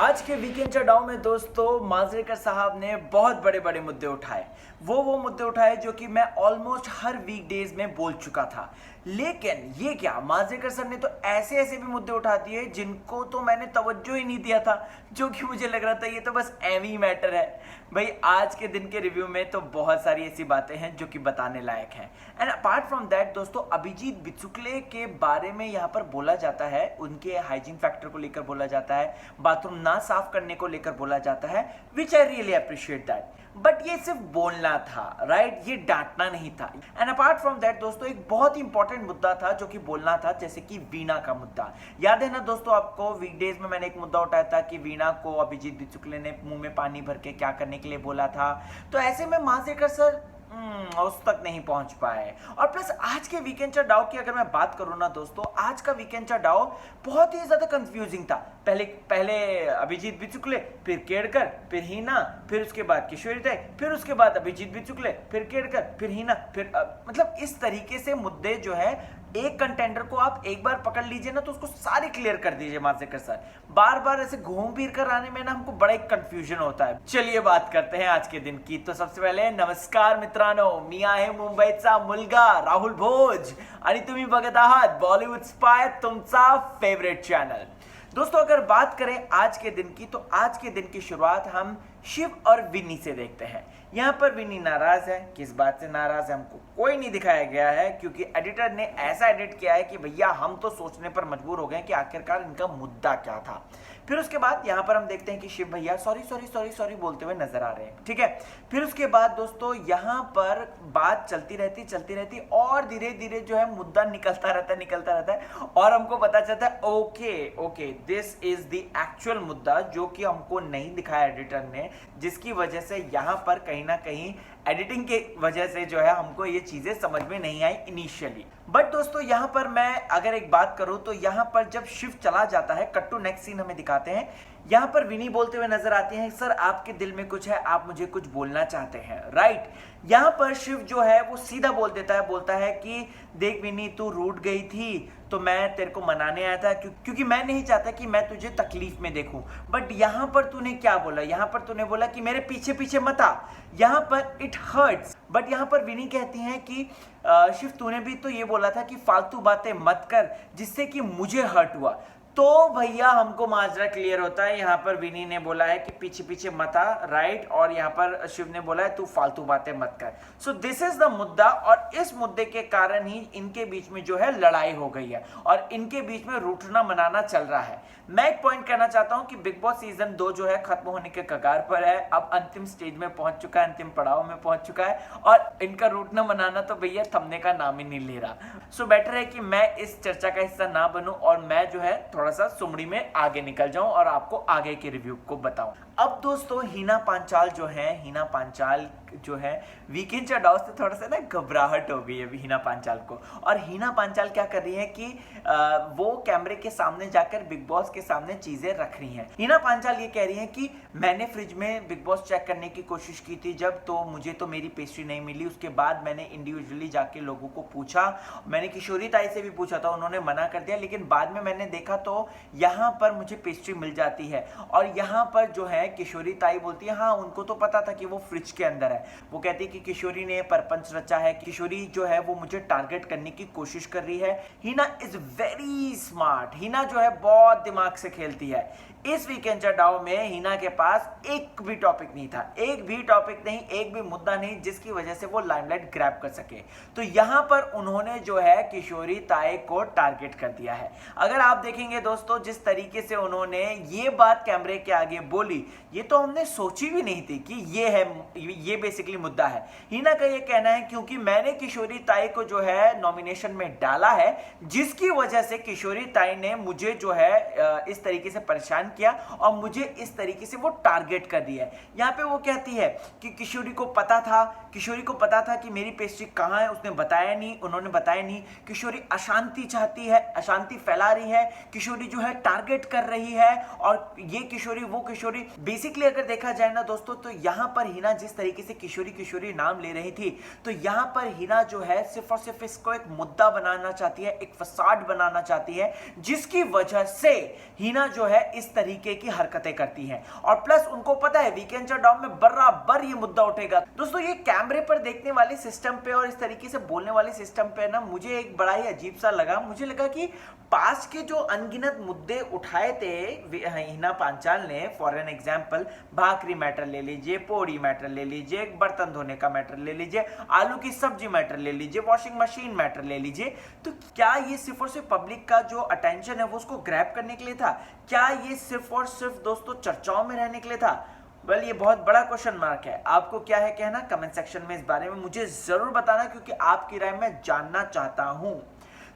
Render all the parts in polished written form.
आज के वीकेंड चढ़ाव में दोस्तों मांजरेकर साहब ने बहुत बड़े बड़े मुद्दे उठाए। वो मुद्दे उठाए जो कि मैं ऑलमोस्ट हर वीकडेज में बोल चुका था। लेकिन ये क्या, मांजरेकर सर ने तो ऐसे ऐसे भी मुद्दे उठा दिए जिनको तो मैंने तवज्जो ही नहीं दिया था, जो कि मुझे लग रहा था ये तो बस एम ही मैटर है। भाई आज के दिन के रिव्यू में तो बहुत सारी ऐसी बातें हैं जो कि बताने लायक हैं। एंड अपार्ट फ्रॉम दैट दोस्तों, अभिजीत बिचुकले के बारे में यहाँ पर बोला जाता है, उनके हाइजीन फैक्टर को लेकर बोला जाता है, बाथरूम ना साफ करने को लेकर बोला जाता है, which I really appreciate that. But ये सिर्फ बोलना था, राइट, ये डांटना नहीं था। एंड अपार्ट फ्रॉम दैट दोस्तों, एक बहुत ही इंपॉर्टेंट मुद्दा था जो कि बोलना था, जैसे कि वीणा का मुद्दा। याद है ना दोस्तों आपको, वीकडेज में मैंने एक मुद्दा उठाया था कि वीणा को अभिजीत बिचुकले ने मुंह में पानी भर के क्या करने के लिए बोला था। तो ऐसे में मांजरेकर सर उस तक नहीं पहुंच पाए। और प्लस आज के वीकेंड चढ़ाव की अगर मैं बात करूं ना दोस्तों, आज का वीकेंड चढ़ाव बहुत ही ज्यादा कंफ्यूजिंग था। पहले अभिजीत बिचुकले, फिर केड़कर, फिर हीना, फिर उसके बाद किशोरी तय, फिर उसके बाद अभिजीत बिचुकले, फिर केड़कर, फिर हीना, फिर मतलब इस तरीके से मुद्दे जो है, एक कंटेंडर को आप एक बार पकड़ लीजिए ना तो उसको सारे क्लियर कर दीजिए मांजरेकर सर। बार बार ऐसे घूम फिर कर आने में ना हमको बड़ा एक कंफ्यूजन होता है। चलिए बात करते हैं आज के दिन की। तो सबसे पहले नमस्कार मित्रांनो, मी आहे मुंबईचा मुलगा राहुल भोज आणि तुम्ही बघत आहात बॉलिवूड स्पाय, तुमचा फेवरेट चैनल। दोस्तों अगर बात करें आज के दिन की, तो आज के दिन की शुरुआत हम शिव और विनी से देखते हैं। यहाँ पर विनी नाराज है। किस बात से नाराज है हमको कोई नहीं दिखाया गया है, क्योंकि एडिटर ने ऐसा एडिट किया है कि भैया हम तो सोचने पर मजबूर हो गए कि आखिरकार इनका मुद्दा क्या था। फिर उसके बाद यहाँ पर हम देखते हैं कि शिव भैया सॉरी बोलते हुए नजर आ रहे हैं, ठीक है। फिर उसके बाद दोस्तों यहाँ पर बात चलती रहती और धीरे धीरे जो है मुद्दा निकलता रहता है और हमको पता चलता है okay this is the actual मुद्दा, जो कि हमको नहीं दिखाया एडिटर ने, जिसकी वजह से यहाँ पर कहीं ना कहीं एडिटिंग के वजह से जो है हमको ये चीजें समझ में नहीं आई इनिशियली। बट दोस्तों यहाँ पर मैं अगर एक बात करूं तो यहाँ पर जब शिव चला जाता है, कट टू नेक्स्ट सीन हमें दिखाते हैं। यहाँ पर विनी बोलते हुए नजर आती हैं, सर आपके दिल में कुछ है, आप मुझे कुछ बोलना चाहते हैं, राइट। यहाँ पर शिव जो है वो सीधा बोलता है कि देख विनी, तू रूठ गई थी तो मैं तेरे को मनाने आया था, क्योंकि मैं नहीं चाहता कि मैं तुझे तकलीफ में देखूं। बट यहाँ पर तूने क्या बोला, यहाँ पर तूने बोला कि मेरे पीछे पीछे मत आ, यहाँ पर इट हर्ट्स। बट यहाँ पर विनी कहती हैं कि शिव तूने भी तो ये बोला था कि फालतू बातें मत कर, जिससे कि मुझे हर्ट हुआ। तो भैया हमको माजरा क्लियर होता है। यहाँ पर विनी ने बोला है कि पीछे पीछे मत आ, राइट, और यहाँ पर शिव ने बोला है तू फालतू बातें मत कर। सो दिस इज द मुद्दा, और इस मुद्दे के कारण ही इनके बीच में जो है लड़ाई हो गई है और इनके बीच में रूठना मनाना चल रहा है। मैं एक पॉइंट कहना चाहता हूं कि बिग बॉस सीजन 2 जो है खत्म होने के कगार पर है, अब अंतिम स्टेज में पहुंच चुका है, अंतिम पड़ाव में पहुंच चुका है, और इनका रूठना मनाना तो भैया थमने का नाम ही नहीं ले रहा। सो बेटर है कि मैं इस चर्चा का हिस्सा ना बनूं और मैं जो है थोड़ा सा सुमड़ी में आगे निकल जाऊं और आपको आगे के रिव्यू को बताऊं। अब दोस्तों हिना पांचाल जो है वीकेंड चढ़ाव से थोड़ा सा ना घबराहट हो गई है हिना पांचाल को। और हिना पांचाल क्या कर रही है कि वो कैमरे के सामने जाकर बिग बॉस के सामने चीजें रख रही हैं। हिना पांचाल ये कह रही है कि मैंने फ्रिज में बिग बॉस चेक करने की कोशिश की थी जब, तो मुझे तो मेरी पेस्ट्री नहीं मिली। उसके बाद मैंने इंडिविजुअली जाके लोगों को पूछा, मैंने किशोरी ताई से भी पूछा था, उन्होंने मना कर दिया, लेकिन बाद में मैंने देखा तो यहाँ पर मुझे पेस्ट्री मिल जाती है। और यहाँ पर जो है किशोरी ताई बोलती है हाँ उनको तो पता था कि वो फ्रिज के अंदर है। वो कहती है कि किशोरी ने परपंच रचा है, किशोरी जो है वो मुझे टारगेट करने की कोशिश कर रही है। Hina is very smart, Hina जो है बहुत दिमाग से खेलती है। इस वीकेंड चढ़ाव में हिना के पास एक भी टॉपिक नहीं था, एक भी मुद्दा नहीं जिसकी वजह से वो लाइमलाइट ग्रैब कर सके। तो यहां पर उन्होंने जो है किशोरी ताई को टारगेट कर दिया है। अगर आप देखेंगे दोस्तों, जिस तरीके से उन्होंने ये बात कैमरे के आगे बोली, ये तो हमने सोची भी नहीं थी कि ये बेसिकली मुद्दा है। हिना का ये कहना है क्योंकि मैंने किशोरी ताई को जो है नॉमिनेशन में डाला है, जिसकी वजह से किशोरी ताई ने मुझे जो है इस तरीके से परेशान किया और मुझे इस तरीके से वो टारगेट कर दिया है। यहाँ पे वो कहती है कि किशोरी को पता था कि मेरी पेस्ट्री कहाँ है, उसने बताया नहीं, उन्होंने बताया नहीं। किशोरी अशांति चाहती है, अशांति फैला रही है, किशोरी जो है टारगेट कर रही है, और ये किशोरी वो किशोरी। बेसिकली अगर देखा जाए ना दोस्तों, तो यहाँ पर हिना जिस तरीके से किशोरी नाम ले रही थी, तो यहाँ पर हिना जो है सिर्फ और सिर्फ इसको एक मुद्दा बनाना चाहती है, एक फसाड बनाना चाहती है, जिसकी वजह से हिना जो है इस तरीके की हरकतें करती हैं, और प्लस उनको पता है वीकेंड शटडाउन में बराबर ये मुद्दा उठेगा। दोस्तों ये कैमरे पर देखने वाले सिस्टम पे और इस तरीके से बोलने वाले सिस्टम पे ना मुझे एक बड़ा ही अजीब सा लगा। मुझे लगा कि पास के जो अनगिनत मुद्दे उठाए थे हिना पांचाल ने, for an example bhakri matter ले लीजिए, पोड़ी मैटर ले लीजिए, बर्तन धोने का मैटर ले लीजिए, आलू की सब्जी मैटर ले लीजिए, वॉशिंग मशीन मैटर ले लीजिए, तो क्या ये सिर्फ और सिर्फ पब्लिक का जो अटेंशन है वो उसको ग्रैब करने के लिए था? क्या ये सिर्फ और सिर्फ दोस्तों चर्चाओं में रहने के लिए था? वेल ये बहुत बड़ा क्वेश्चन मार्क है। आपको क्या है कहना कमेंट सेक्शन में इस बारे में मुझे जरूर बताना, क्योंकि आपकी राय मैं जानना चाहता हूं।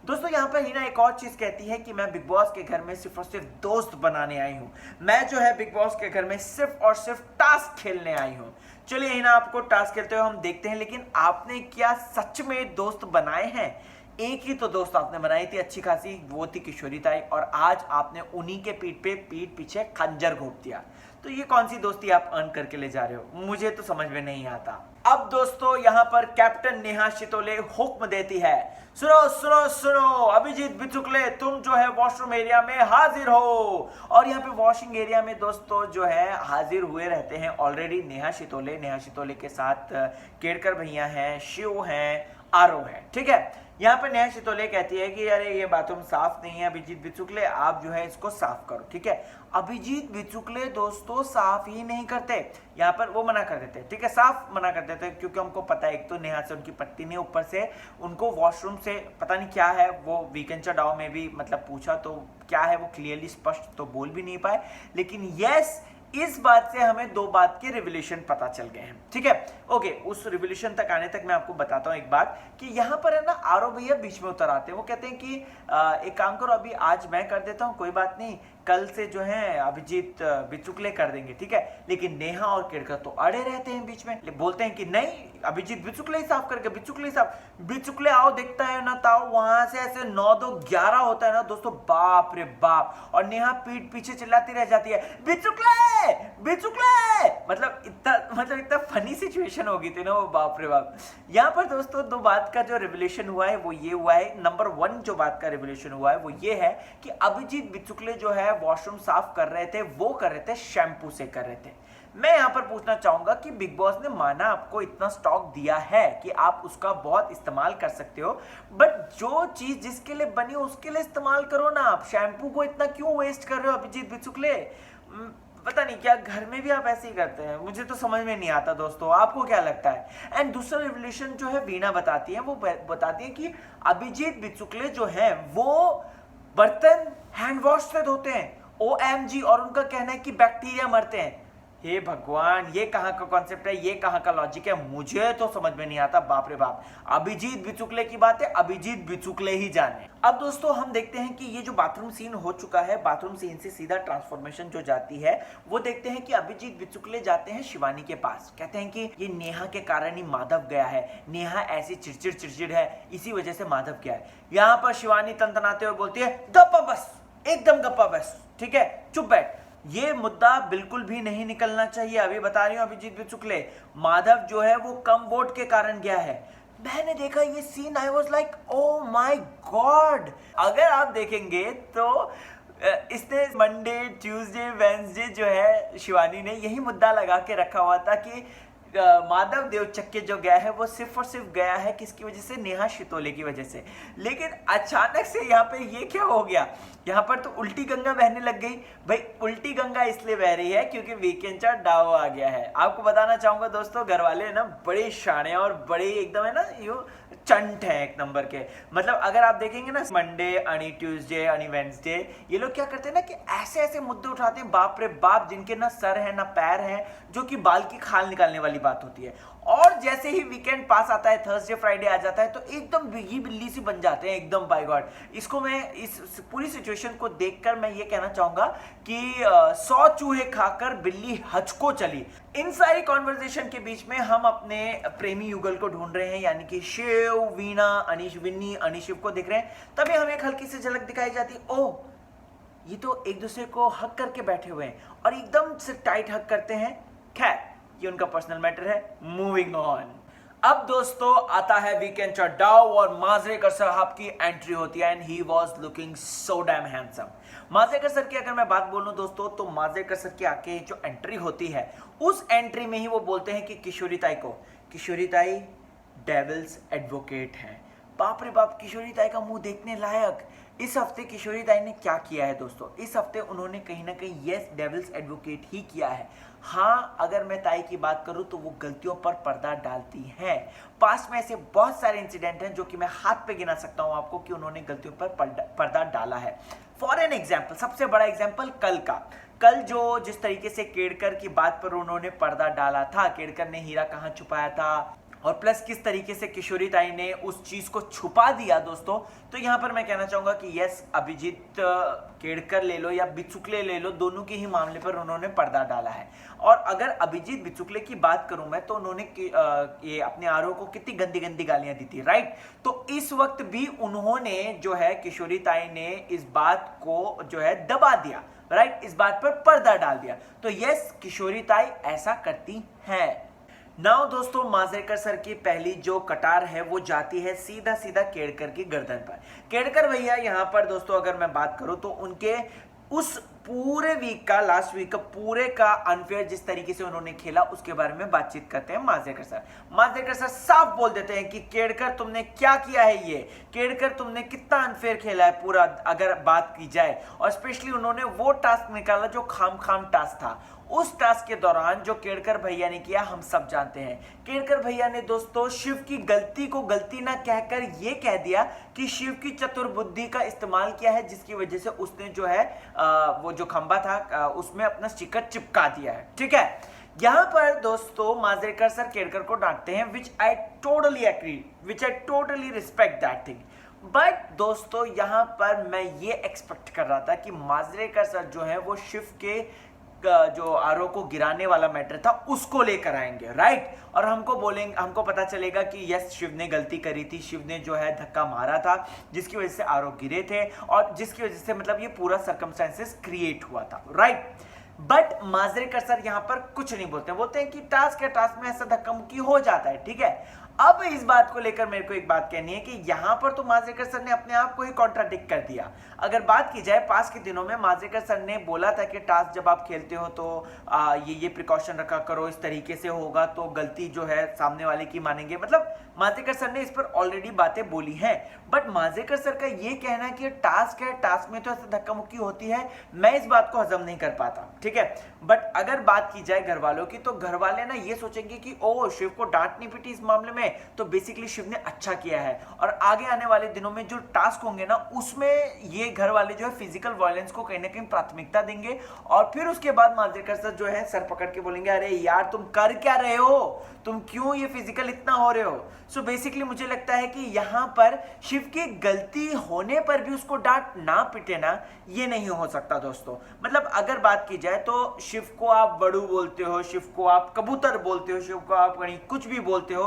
दोस्तों यहाँ पर हिना एक और चीज कहती है कि मैं बिग बॉस के घर में सिर्फ और सिर्फ दोस्त बनाने आई हूँ, मैं जो है बिग बॉस के घर में सिर्फ और सिर्फ टास्क खेलने आई हूँ। चलिए हिना आपको टास्क खेलते हुए हम देखते हैं, लेकिन आपने क्या सच में दोस्त बनाए हैं? एक ही तो दोस्त आपने बनाई थी अच्छी खासी, वो थी किशोरी ताई, और आज आपने उन्हीं के पीठ पीछे खंजर घोंप दिया। तो ये कौन सी दोस्ती आप अर्न करके ले जा रहे हो? मुझे तो समझ में नहीं आता। अब दोस्तों यहाँ पर कैप्टन नेहा शितोले हुक्म देती है, सुनो सुनो सुनो अभिजीत बिचुकले, तुम जो है वॉशरूम एरिया में हाजिर हो। और यहाँ पे वॉशिंग एरिया में दोस्तों जो है हाजिर हुए रहते हैं ऑलरेडी नेहा शितोले के साथ केड़कर भैया हैं, शिव हैं, आरो है, ठीक है। यहाँ पर नेहा शितोले कहती है कि अरे ये बाथरूम साफ नहीं है अभिजीत बिचुकले, आप जो है इसको साफ करो, ठीक है। अभिजीत बिचुकले दोस्तों साफ ही नहीं करते, यहाँ पर वो मना कर देते, ठीक है, साफ मना कर देते, क्योंकि हमको पता है एक तो नेहा से उनकी पट्टी नहीं, ऊपर से उनको वॉशरूम से पता नहीं क्या है, वो वीकेंड चढ़ाओ में भी मतलब पूछा तो क्या है वो क्लियरली स्पष्ट तो बोल भी नहीं पाए, लेकिन यस इस बात से हमें दो बात के रिवोल्यूशन पता चल गए हैं, ठीक है। ओके, उस रिवोल्यूशन तक आने तक मैं आपको बताता हूं एक बात कि यहाँ पर है ना आरो भैया बीच में उतर आते हैं। वो कहते हैं कि एक काम करो, अभी आज मैं कर देता हूँ, कोई बात नहीं, कल से जो है अभिजीत बिचुकले कर देंगे, ठीक है। लेकिन नेहा और केड़कर तो अड़े रहते हैं बीच में, बोलते हैं कि नहीं अभिजीत बिचुकले ही साफ करके, बिचुकले ही साफ, बिचुकले आओ देखता है ना ताओ, वहां से ऐसे 9-2-11 होता है ना दोस्तों, बाप रे बाप। और नेहा पीठ पीछे चिल्लाती रह जाती है बिचुकले बिचुकले, मतलब इतना फनी सिचुएशन हो गई थी ना वो, बाप रे बाप। यहाँ पर दोस्तों दो बात का जो रिवोल्यूशन हुआ है वो ये हुआ है, नंबर 1 जो बात का रिवोल्यूशन हुआ है वो ये है कि अभिजीत बिचुकले जो है वॉशरूम साफ कर रहे थे, वो कर रहे थे शैम्पू से कर रहे थे। मैं यहां पर पूछना चाहूंगा कि बिग बॉस ने माना आपको इतना स्टॉक दिया है कि आप उसका बहुत इस्तेमाल कर सकते हो, बट जो चीज जिसके लिए बनी हो उसके लिए इस्तेमाल करो ना। आप शैम्पू को इतना क्यों वेस्ट कर रहे हो अभिजीत बिचुकले? पता नहीं क्या घर में भी आप ऐसे ही करते हैं, मुझे तो समझ में नहीं आता दोस्तों, आपको क्या लगता है? एंड दूसरा रिवोल्यूशन जो है वीणा बताती है, वो बताती है कि अभिजीत बिचुकले जो है वो बर्तन हैंड वॉश से धोते हैं, OMG, और उनका कहना है कि बैक्टीरिया मरते हैं। हे भगवान, ये कहां का कॉन्सेप्ट है, ये कहां का लॉजिक है, मुझे तो समझ में नहीं आता, बाप रे बाप। अभिजीत बिचुकले की बात है, अभिजीत बिचुकले ही जाने। अब दोस्तों हम देखते हैं कि ये जो बाथरूम सीन हो चुका है, बाथरूम सीन से सीधा ट्रांसफॉर्मेशन जो जाती है वो देखते हैं कि अभिजीत बिचुकले जाते हैं शिवानी के पास, कहते हैं कि ये नेहा के कारण ही माधव गया है, नेहा ऐसी चिड़चिड़ है, इसी वजह से माधव गया है। यहाँ पर शिवानी तनतनाते हुए बोलती है गप्पा बस, एकदम गप्पा बस, ठीक है, चुप बैठ। ये मुद्दा बिल्कुल भी नहीं निकलना चाहिए, अभी बता रही हूं अभिजीत बिचुकले, माधव जो है वो कम वोट के कारण गया है। मैंने देखा ये scene, I was like oh my god. अगर आप देखेंगे तो इसने मंडे ट्यूसडे वेडनेसडे जो है शिवानी ने यही मुद्दा लगा के रखा हुआ था कि माधव देवचक्के जो गया है वो सिर्फ और सिर्फ गया है किसकी वजह से, नेहा शितोले की वजह से। लेकिन अचानक से यहाँ पे ये क्या हो गया, यहाँ पर तो उल्टी गंगा बहने लग गई। भाई उल्टी गंगा इसलिए बह रही है क्योंकि वीकेंड चार्ट डाव आ गया है। आपको बताना चाहूंगा दोस्तों, घर वाले ना बड़े शाणे और बड़े एकदम है ना यो चंट है एक नंबर के। मतलब अगर आप देखेंगे ना मंडे अनि ट्यूसडे अनि वेडनेसडे, ये लोग क्या करते हैं ना कि ऐसे ऐसे मुद्दे उठाते हैं, बाप रे बाप, जिनके ना सर है ना पैर है, जो कि बाल की खाल निकालने वाली बात होती है। और जैसे ही वीकेंड पास आता है, थर्सडे फ्राइडे आ जाता है, तो एकदम बिगी बिल्ली सी बन जाते हैं एकदम, बाय गॉड। इसको मैं इस पूरी सिचुएशन को देखकर मैं ये कहना चाहूंगा कि 100 चूहे खाकर बिल्ली हज को चली। इन सारी कॉन्वर्सेशन के बीच में हम अपने प्रेमी युगल को ढूंढ रहे हैं, यानी कि शिव, वीणा, विन्नी, अनिशिव को देख रहे हैं। तभी हमें एक हल्की सी झलक दिखाई जाती है, ओह ये तो एक दूसरे को हक करके बैठे हुए हैं और एकदम से टाइट हक करते हैं। खैर ये उनका पर्सनल मैटर है, मूविंग ऑन। अब दोस्तों आता है वीकेंड चड्डाव और माजरेकर साहब की एंट्री होती है and he was looking so damn handsome. Manjrekar sir की अगर मैं बात बोलूं दोस्तों तो माजरेकर सर की आके जो एंट्री होती है उस एंट्री में ही वो बोलते हैं कि किशोरी ताई को, किशोरी ताई डेविल्स एडवोकेट हैं। बाप रे बाप, किशोरी ताई का मुंह देखने लायक। इस हफ्ते किशोरी ताई ने क्या किया है दोस्तों, इस हफ्ते उन्होंने कहीं ना कहीं यस डेविल्स एडवोकेट ही किया है। हाँ, अगर मैं ताई की बात करूं तो वो गलतियों पर पर्दा डालती हैं। पास्ट में ऐसे बहुत सारे इंसिडेंट हैं जो कि मैं हाथ पे गिना सकता हूं आपको कि उन्होंने गलतियों पर पर्दा डाला है। फॉर एन एग्जाम्पल, सबसे बड़ा एग्जाम्पल कल जो जिस तरीके से केड़कर की बात पर उन्होंने पर्दा डाला था, केड़कर ने हीरा कहाँ छुपाया था और प्लस किस तरीके से किशोरी ताई ने उस चीज को छुपा दिया दोस्तों, तो यहां पर मैं कहना चाहूंगा कि यस, अभिजीत केड़कर ले लो या बिचुकले ले लो, दोनों के ही मामले पर उन्होंने पर्दा डाला है। और अगर अभिजीत बिचुकले की बात करूं मैं तो उन्होंने ये अपने आरोह को कितनी गंदी गंदी गालियां दी थी, राइट। तो इस वक्त भी उन्होंने जो है किशोरी ताई ने इस बात को जो है दबा दिया, राइट, इस बात पर पर्दा डाल दिया। तो यस, किशोरी ताई ऐसा करती हैं। नाउ दोस्तों, माजरेकर सर की पहली जो कटार है वो जाती है सीधा सीधा केड़कर की गर्दन पर। केड़कर भैया यहाँ पर दोस्तों अगर मैं बात करूं तो उनके उस पूरे वीक का, लास्ट वीक का पूरे का अनफेयर जिस तरीके से उन्होंने खेला उसके बारे में बातचीत करते हैं माजरेकर सर। माजरेकर सर साफ बोल देते हैं कि केड़कर तुमने क्या किया है, ये केड़कर तुमने कितना अनफेयर खेला है पूरा, अगर बात की जाए। और स्पेशली उन्होंने वो टास्क निकाला जो खाम टास्क था। उस टास्क के दौरान जो केड़कर भैया ने किया हम सब जानते हैं। केड़कर भैया ने दोस्तों शिव की गलती को गलती ना कहकर यह कह दिया कि शिव की चतुर बुद्धि का इस्तेमाल किया है, जिसकी वजह से उसने जो है वो जो खंबा था उसमें अपना स्टिकर चिपका दिया है, ठीक है। यहां पर दोस्तों माजरेकर सर केड़कर को डांटते हैं, which I totally agree, which I totally respect that thing. But दोस्तों यहां पर मैं ये एक्सपेक्ट कर रहा था कि माजरेकर सर जो है वो शिव के जो आरोह को गिराने वाला मैटर था उसको लेकर आएंगे, राइट। और हमको बोलेंगे, हमको पता चलेगा कि यस, शिव ने गलती करी थी, शिव ने जो है धक्का मारा था जिसकी वजह से आरोह गिरे थे और जिसकी वजह से मतलब ये पूरा सर्कमस्टेंसेस क्रिएट हुआ था, राइट। बट माजरेकर सर यहां पर कुछ नहीं बोलते, बोलते हैं कि टास्क है, टास्क में ऐसा धक्का मुक्की हो जाता है, ठीक है। अब इस बात को लेकर मेरे को एक बात कहनी है कि यहां पर तो माजरेकर सर ने अपने आप को ही कॉन्ट्राडिक्ट कर दिया। अगर बात की जाए पास के दिनों में, माजरेकर सर ने बोला था कि टास्क जब आप खेलते हो तो ये प्रिकॉशन रखा करो, इस तरीके से होगा तो गलती जो है सामने वाले की मानेंगे, मतलब माजरेकर सर ने इस पर ऑलरेडी बातें बोली हैं। बट माजरेकर सर का ये कहना है कि टास्क है, टास्क में तो ऐसे धक्का मुक्की होती है, मैं इस बात को हजम नहीं कर पाता, ठीक है। बट अगर बात की जाए घर वालों की तो घर वाले ना ये सोचेंगे कि ओ, शिव को डांट नहीं पिटी इस मामले में तो बेसिकली शिव ने अच्छा किया है। और आगे आने वाले दिनों में जो टास्क होंगे ना उसमें ये घर वाले जो है फिजिकल वायलेंस को कहीं ना कहीं प्राथमिकता देंगे और फिर उसके बाद माजरेकर सर जो है सर पकड़ के बोलेंगे, अरे यार तुम कर क्या रहे हो, तुम क्यों ये फिजिकल इतना हो रहे हो। सो बेसिकली मुझे लगता है कि यहां पर शिव की गलती होने पर भी उसको डांट ना पिटे ना, ये नहीं हो सकता दोस्तों। मतलब अगर बात की जाए तो शिव को आप बड़ू बोलते हो, शिव को आप कबूतर बोलते हो, शिव को आप कहीं कुछ भी बोलते हो,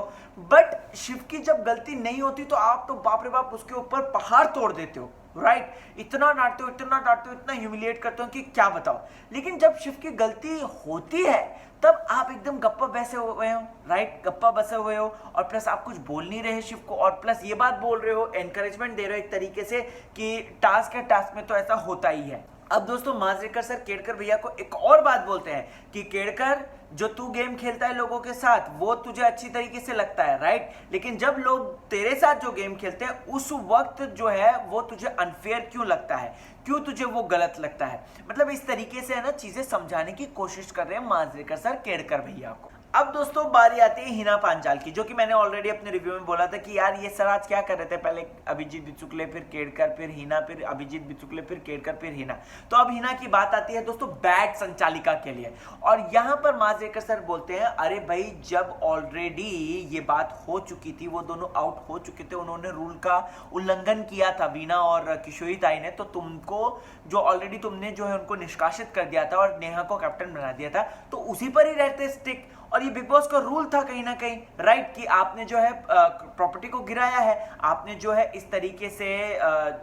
बट शिव की जब गलती नहीं होती तो आप तो बाप रे बाप उसके ऊपर पहाड़ तोड़ देते हो, राइट। इतना डांटते हो, इतना डांटते हो, इतना ह्यूमिलिएट करते हो कि क्या बताओ। लेकिन जब शिव की गलती होती है तब आप एकदम गप्पा बैसे हुए हो, राइट, गप्पा बसे हुए हो और प्लस आप कुछ बोल नहीं रहे शिव को और प्लस ये बात बोल रहे हो, एनकरेजमेंट दे रहे हो एक तरीके से कि टास्क है, टास्क में तो ऐसा होता ही है। अब दोस्तों माजरेकर सर केड़कर भैया को एक और बात बोलते हैं कि केड़कर, जो तू गेम खेलता है लोगों के साथ वो तुझे अच्छी तरीके से लगता है, राइट, लेकिन जब लोग तेरे साथ जो गेम खेलते हैं उस वक्त जो है वो तुझे अनफेयर क्यों लगता है, क्यों तुझे वो गलत लगता है। मतलब इस तरीके से है ना चीजें समझाने की कोशिश कर रहे हैं माजरेकर सर केड़कर भैया को। अब दोस्तों बारी आती है हिना पांचाल की, जो कि मैंने ऑलरेडी अपने रिव्यू में बोला था कि यार ये सर आज क्या कर रहे थे, पहले अभिजीत बिचुकले, फिर केड़कर, फिर हिना, फिर अभिजीत बिचुकले, फिर केड़कर, फिर हिना। तो अब हिना की बात आती है दोस्तों बैड संचालिका के लिए और यहां पर माजरेकर सर बोलते हैं, अरे भाई जब ऑलरेडी ये बात हो चुकी थी, वो दोनों आउट हो चुके थे, उन्होंने रूल का उल्लंघन किया था वीना और किशोरी ताई ने, तो तुमको जो ऑलरेडी तुमने जो है उनको निष्कासित कर दिया था और नेहा को कैप्टन बना दिया था, तो उसी पर ही रहते स्टिक। और ये बिग बॉस का रूल था कहीं ना कहीं, राइट, कि आपने जो है प्रॉपर्टी को गिराया है, आपने जो है इस तरीके से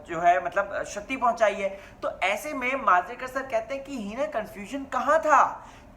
जो है मतलब क्षति पहुंचाई है। तो ऐसे में माजरेकर सर कहते हैं कि हिना कंफ्यूजन कहां था,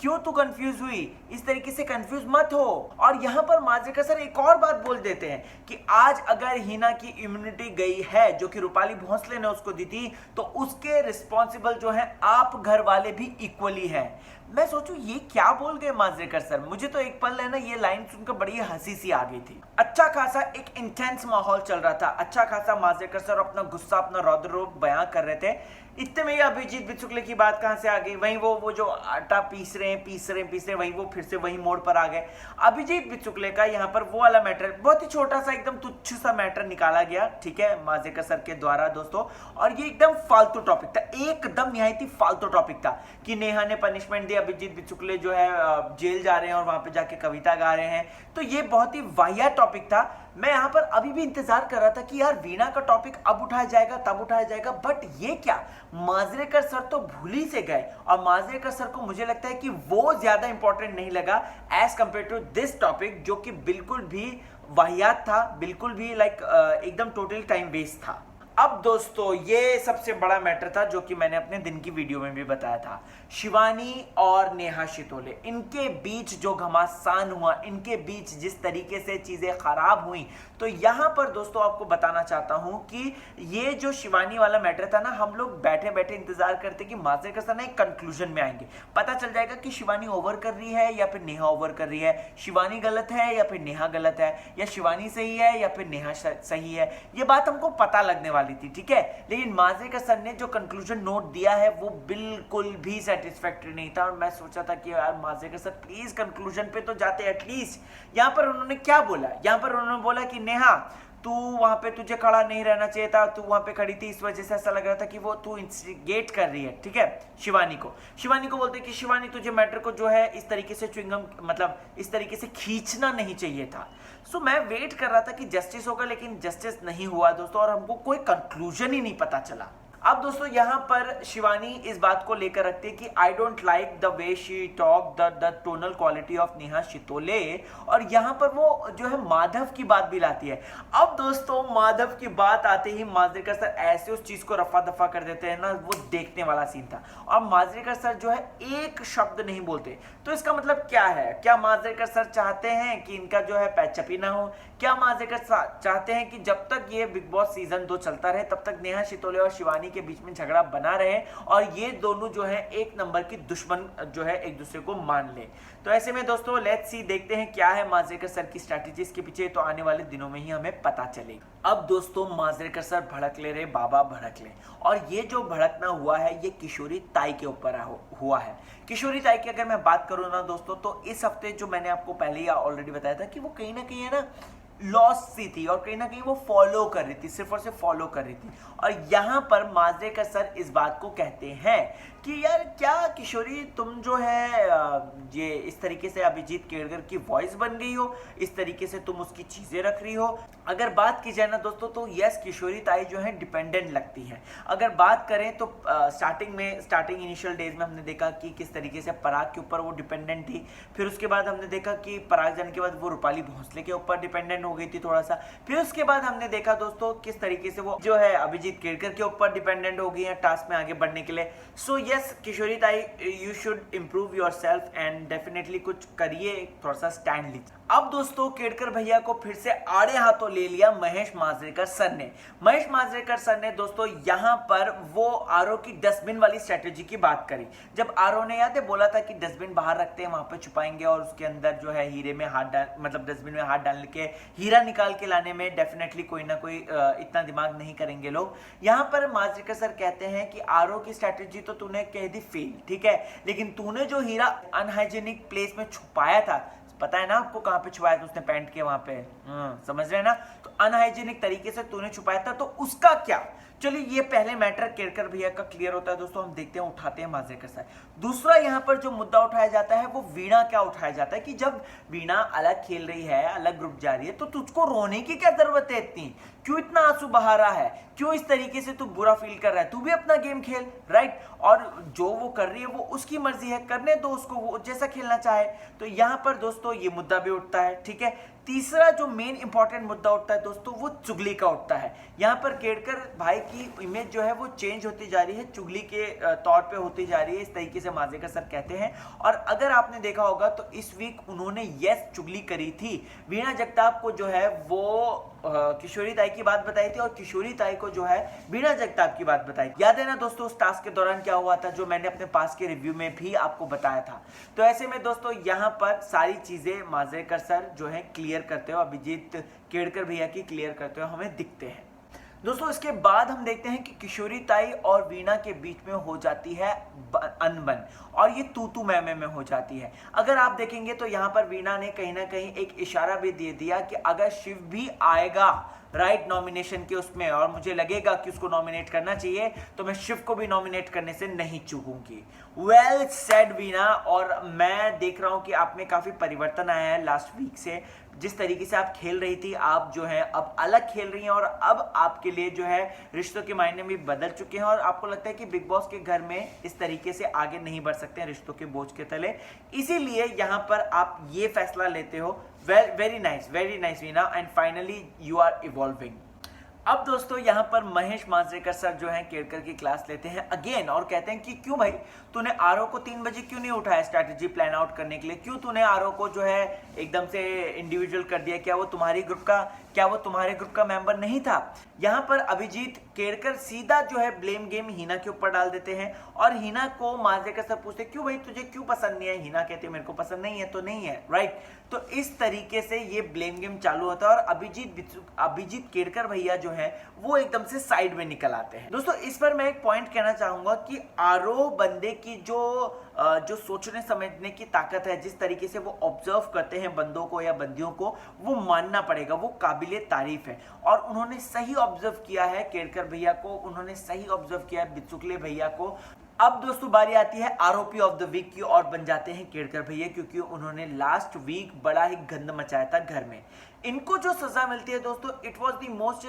क्यों तू कंफ्यूज हुई, इस तरीके से कंफ्यूज मत हो। और यहाँ पर मांजरेकर सर एक और बात बोल देते हैं कि आज अगर हिना की इम्यूनिटी गई है जो कि रूपाली भोंसले ने उसको दी थी, तो उसके रिस्पॉन्सिबल जो है आप घर वाले भी इक्वली है। मैं सोचूं ये क्या बोल गए मांजरेकर सर। मुझे तो एक पल है ना ये लाइन सुनकर बड़ी हंसी सी आ गई थी। अच्छा खासा एक इंटेंस माहौल चल रहा था, अच्छा खासा मांजरेकर सर अपना गुस्सा अपना रौद्र रूप बयां कर रहे थे। इतने में अभिजीत बिचुकले की बात कहां से आ गई, वहीं वो जो आटा पीस रहे वहीं वो फिर से वही मोड़ पर आ गए। अभिजीत बिचुकले का यहाँ पर वो वाला मैटर, बहुत ही छोटा सा एकदम तुच्छ सा मैटर निकाला गया, ठीक है, मांजरेकर सर के द्वारा दोस्तों। और ये एकदम फालतू टॉपिक था, एकदम निहायती फालतू टॉपिक था कि नेहा ने पनिशमेंट दी, अभिजीत बिचुकले जो है जेल जा रहे हैं और वहां पे जाके कविता गा रहे हैं। तो ये बहुत ही वाहियात टॉपिक था। मैं यहाँ पर अभी भी इंतजार कर रहा था कि यार वीणा का टॉपिक अब उठाया जाएगा तब उठाया जाएगा, बट ये क्या, मांजरेकर सर तो भूल ही से गए। और मांजरेकर सर को मुझे लगता है कि वो ज्यादा इंपॉर्टेंट नहीं लगा as compared to this topic, जो कि बिल्कुल भी वाहियात था, बिल्कुल भी एकदम टोटल टाइम वेस्ट था। अब दोस्तों ये सबसे बड़ा मैटर था जो कि मैंने अपने दिन की वीडियो में भी बताया था। शिवानी और नेहा शितोले, इनके बीच जो घमासान हुआ, इनके बीच जिस तरीके से चीजें खराब हुई, तो यहां पर दोस्तों आपको बताना चाहता हूं कि ये जो शिवानी वाला मैटर था ना, हम लोग बैठे बैठे इंतजार करते कि मांजरेकर सर ना एक कंक्लूजन में आएंगे, पता चल जाएगा कि शिवानी ओवर कर रही है या फिर नेहा ओवर कर रही है, शिवानी गलत है या फिर नेहा गलत है, या शिवानी सही है या फिर नेहा सही है। ये बात हमको पता लगने वाली थी, ठीक है। लेकिन मांजरेकर सर ने जो कंक्लूजन नोट दिया है वो बिल्कुल भी सेटिस्फैक्टरी नहीं था। और मैं सोचा था कि यार मांजरेकर सर प्लीज कंक्लूजन पे तो जाते एटलीस्ट। यहां पर उन्होंने क्या बोला, यहां पर उन्होंने बोला कि नेहा तू वहां पे तुझे खड़ा नहीं रहना चाहिए था, तू वहां पे खड़ी थी, इस वजह से ऐसा लग रहा था कि वो तू इंस्टिगेट कर रही है, ठीक है, शिवानी को बोलते कि शिवानी तुझे मैटर को जो है इस तरीके से च्युइंगम मतलब इस तरीके से खींचना नहीं चाहिए था। सो मैं वेट कर रहा था कि जस्टिस होगा, लेकिन जस्टिस नहीं हुआ दोस्तों, और हमको कोई कंक्लूजन ही नहीं पता चला। अब दोस्तों यहाँ पर शिवानी इस बात को लेकर रखती है कि I don't like the way she talk, the tonal quality of Neha Shitole, और यहाँ पर वो जो है माधव की बात भी लाती है। अब दोस्तों माधव की बात आते ही मांजरेकर सर ऐसे उस चीज को रफा दफा कर देते हैं ना, वो देखने वाला सीन था। और मांजरेकर सर जो है एक शब्द नहीं बोलते। तो इसका मतलब क्या है, क्या मांजरेकर सर चाहते हैं कि इनका जो है पैचअपी ना हो? क्या मांजरेकर चाहते हैं कि जब तक ये बिग बॉस सीजन 2 चलता रहे तब तक नेहा शितोले और शिवानी के बीच में झगड़ा बना रहे और ये दोनों जो है एक नंबर की दुश्मन जो है एक दूसरे को मान ले? तो ऐसे में दोस्तों लेट्स सी, देखते हैं क्या है मांजरेकर सर की स्ट्रैटेजी इसके पीछे, तो आने वाले दिनों में ही हमें पता चलेगा। अब दोस्तों मांजरेकर सर भड़क ले रहे, बाबा भड़क ले, और ये जो भड़कना हुआ है ये किशोरी ताई के ऊपर हुआ है। किशोरी ताई की अगर मैं बात करूं ना दोस्तों, तो इस हफ्ते जो मैंने आपको पहले ही ऑलरेडी बताया था कि वो कहीं ना कहीं है ना लॉस सी थी, और कहीं ना कहीं वो फॉलो कर रही थी, सिर्फ और सिर्फ फॉलो कर रही थी। और यहाँ पर मांजरेकर सर इस बात को कहते हैं कि यार क्या किशोरी तुम जो है ये इस तरीके से अभिजीत केड़कर की वॉइस बन गई हो, इस तरीके से तुम उसकी चीजें रख रही हो। अगर बात की जाए ना दोस्तों तो यस किशोरी ताई जो है डिपेंडेंट लगती है। अगर बात करें तो स्टार्टिंग इनिशियल डेज में हमने देखा कि किस तरीके से पराग के ऊपर वो डिपेंडेंट थी, फिर उसके बाद हमने देखा कि पराग जाने के बाद वो रूपाली भोंसले के ऊपर डिपेंडेंट हो गई थी थोड़ा सा, फिर उसके बाद हमने देखा दोस्तों किस तरीके से वो जो है अभिजीत केड़कर के ऊपर डिपेंडेंट हो गई है टास्क में आगे बढ़ने के लिए। सो यस किशोरी ताई you should improve yourself and definitely कुछ करिए, थोड़ा सा स्टैंड लीजिए। अब दोस्तों केड़कर भैया को फिर से आड़े हाथों ले लिया महेश मांजरेकर सर ने। महेश मांजरेकर सर ने दोस्तों यहाँ पर वो आरओ की डस्टबिन वाली स्ट्रेटेजी की बात करी। जब आरओ ने याद है बोला था कि डस्टबिन बाहर रखते हैं, वहां पे छुपाएंगे और उसके अंदर जो है हीरे में हाथ डाल मतलब डस्टबिन में हाथ डाल के हीरा निकाल के लाने में डेफिनेटली कोई ना कोई इतना दिमाग नहीं करेंगे लोग। यहाँ पर मांजरेकर सर कहते हैं कि आरओ की स्ट्रेटेजी तो तूने कह दी फेल, ठीक है, लेकिन तूने जो हीरा अनहाइजीनिक प्लेस में छुपाया था, पता है ना आपको कहां पे छुपाया था उसने, पैंट के वहां पे, समझ रहे हैं ना, तो अनहाइजीनिक तरीके से तूने छुपाया था, तो उसका क्या? चलिए ये पहले मैटर केड़कर भैया का क्लियर होता है दोस्तों, हम देखते हैं उठाते हैं मांजरेकर सर। दूसरा यहाँ पर जो मुद्दा उठाया जाता है वो वीणा क्या उठाया जाता है कि जब वीणा अलग खेल रही है, अलग ग्रुप जा रही है, तो तुझको रोने की क्या जरूरत है इतनी? क्यों इतना आंसू बहा रहा है? क्यों इस तरीके से तू बुरा फील कर रहा है? तू भी अपना गेम खेल, राइट? और जो वो कर रही है वो उसकी मर्जी है, करने दो उसको, वो जैसा खेलना चाहे। तो यहाँ पर दोस्तों ये मुद्दा भी उठता है, ठीक है। तीसरा जो मेन इंपॉर्टेंट मुद्दा उठता है दोस्तों वो चुगली का उठता है। यहाँ पर केड़कर भाई की इमेज जो है वो चेंज होती जा रही है, चुगली के तौर पे होती जा रही है, इस तरीके से मांजरेकर सर कहते हैं। और अगर आपने देखा होगा तो इस वीक उन्होंने चुगली करी थी, वीणा जगताप को जो है वो किशोरी ताई की बात बताई थी और किशोरी ताई को जो है वीणा जगताप की बात बताई। याद है ना दोस्तों उस टास्क के दौरान क्या हुआ था, जो मैंने अपने पास के रिव्यू में भी आपको बताया था। तो ऐसे में दोस्तों यहाँ पर सारी चीजें मांजरेकर सर जो है क्लियर करते हो, अभिजीत केड़कर भैया की क्लियर करते हो हमें दिखते हैं। दोस्तों इसके बाद हम देखते हैं कि किशोरी ताई और वीणा के बीच में हो जाती है अनबन और ये तू मैं हो जाती है। अगर आप देखेंगे तो यहाँ पर वीणा ने कहीं ना कहीं एक इशारा भी दे दिया कि अगर शिव भी आएगा राइट नॉमिनेशन के उसमें और मुझे लगेगा कि उसको नॉमिनेट करना चाहिए तो मैं शिव को भी नॉमिनेट करने से नहीं चूकूंगी। वेल सेड वीणा, और मैं देख रहा हूं कि आप में काफी परिवर्तन आया है लास्ट वीक से। जिस तरीके से आप खेल रही थी आप जो है अब अलग खेल रही हैं और अब आपके लिए जो है रिश्तों के मायने भी बदल चुके हैं और आपको लगता है कि बिग बॉस के घर में इस तरीके से आगे नहीं बढ़ सकते हैं रिश्तों के बोझ के तले, इसीलिए यहाँ पर आप ये फैसला लेते हो। Very nice Veena, and finally you are evolving. अब दोस्तों यहाँ पर महेश मांजरेकर सर जो हैं केड़कर की क्लास लेते हैं अगेन और कहते हैं कि क्यों भाई तूने आरओ को 3 बजे क्यों नहीं उठाया स्ट्रैटेजी प्लान आउट करने के लिए, क्यों तूने आरओ को जो है एकदम से इंडिविजुअल कर दिया, क्या वो तुम्हारे ग्रुप का मेंबर नहीं था। यहाँ पर अभिजीत केड़कर सीधा जो है ब्लेम गेम हीना के ऊपर डाल देते हैं और हीना को मांजरेकर सर पूछते क्यों भाई तुझे क्यों पसंद नहीं है, हीना कहती है मेरे को पसंद नहीं है तो नहीं है, राइट। तो इस तरीके से ये ब्लेम गेम चालू होता है और अभिजीत केड़कर भैया जो है वो एकदम से साइड में निकल आते हैं। दोस्तों इस पर मैं एक पॉइंट कहना चाहूंगा कि आरओ बंदे की जो सोचने समझने की ताकत है, जिस तरीके से वो ऑब्जर्व करते हैं बंदों को या बंदियों को, वो मानना पड़ेगा, वो काबिले तारीफ है। और उन्होंने सही ऑब्जर्व किया है केड़कर भैया को, उन्होंने सही ऑब्जर्व किया है बिचुकले भैया को। अब दोस्तों बारी आती है आरोपी ऑफ द वीक की और बन जाते हैं केड़कर भैया, क्योंकि उन्होंने लास्ट वीक बड़ा ही गंद मचाया था घर में। इनको जो सजा मिलती है दोस्तों, it was the most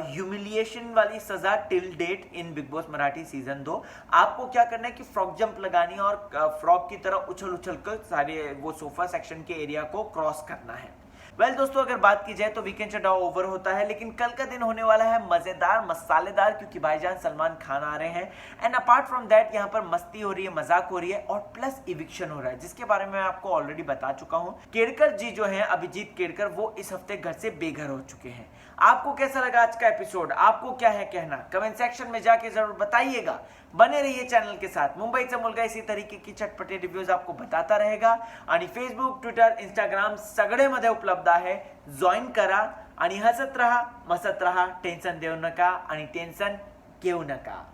humiliation वाली सजा till date in big boss Marathi season 2। आपको क्या करना है कि फ्रॉक जंप लगानी है और फ्रॉक की तरह उछल कर सारे वो सोफा सेक्शन के एरिया को क्रॉस करना है। दोस्तों अगर बात की जाए तो वीकेंड शटडाउन ओवर होता है, लेकिन कल का दिन होने वाला है मजेदार मसालेदार, क्योंकि भाईजान सलमान खान आ रहे हैं। एंड अपार्ट फ्रॉम दैट यहाँ पर मस्ती हो रही है, मजाक हो रही है और प्लस इविक्शन हो रहा है, जिसके बारे में मैं आपको ऑलरेडी बता चुका हूँ। केड़कर जी जो है अभिजीत केड़कर, वो इस हफ्ते घर से बेघर हो चुके हैं। आपको कैसा लगा आज का एपिसोड, आपको क्या है कहना, कमेंट सेक्शन में जाके जरूर बताइएगा। बने रहिए चैनल के साथ, मुंबई से मुलगा इसी तरीके की चटपटे रिव्यूज आपको बताता रहेगा आणि फेसबुक, ट्विटर, इंस्टाग्राम सगळेमध्ये उपलब्ध आहे। जॉईन करा आणि हसत रहा, मसत रहा, टेन्शन देऊ नका आणि टेन्शन घेऊ नका।